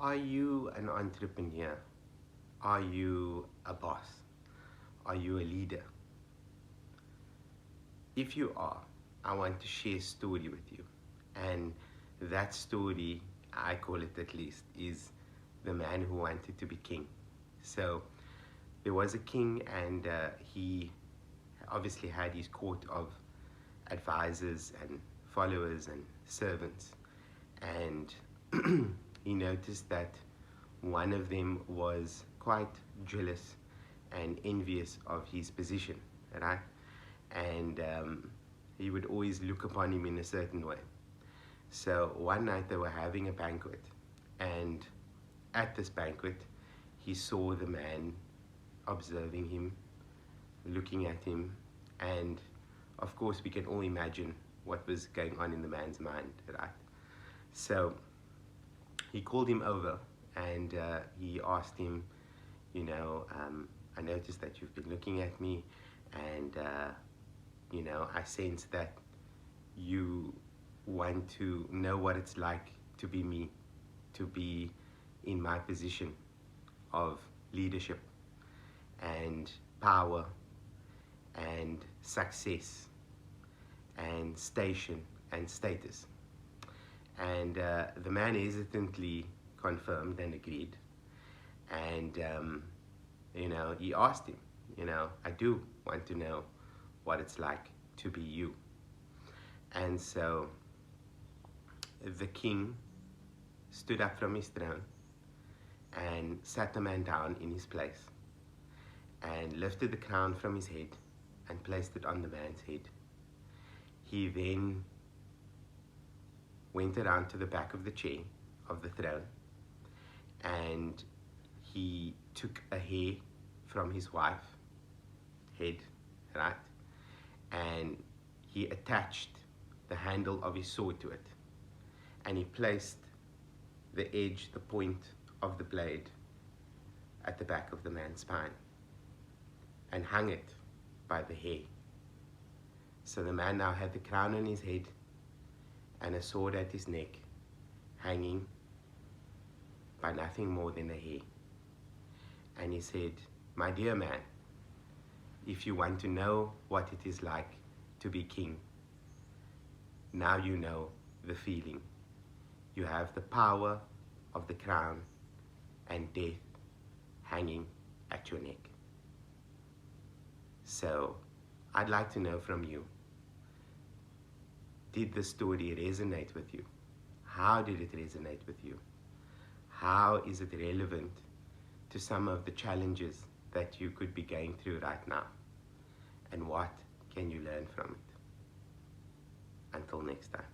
Are you an entrepreneur? Are you a boss? Are you a leader? If you are, I want to share a story with you. And that story, I call it at least, is the man who wanted to be king. So there was a king, and he obviously had his court of advisors and followers and servants. And he noticed that one of them was quite jealous and envious of his position, right? And he would always look upon him in a certain way. So one night they were having a banquet, and at this banquet, he saw the man observing him, looking at him, and of course we can all imagine what was going on in the man's mind, right? So he called him over, and he asked him, I noticed that you've been looking at me, and I sense that you want to know what it's like to be me, to be in my position of leadership and power and success and station and status. And the man hesitantly confirmed and agreed. And he asked him, I do want to know what it's like to be you. And so the king stood up from his throne and sat the man down in his place and lifted the crown from his head and placed it on the man's head. He then went around to the back of the chair of the throne, and he took a hair from his wife's head, right? And he attached the handle of his sword to it, and he placed the edge, the point of the blade at the back of the man's spine and hung it by the hair. So the man now had the crown on his head and a sword at his neck, hanging by nothing more than a hair. And he said, my dear man, if you want to know what it is like to be king, now you know the feeling. You have the power of the crown and death hanging at your neck. So I'd like to know from you, did the story resonate with you? How did it resonate with you? How is it relevant to some of the challenges that you could be going through right now? And what can you learn from it? Until next time.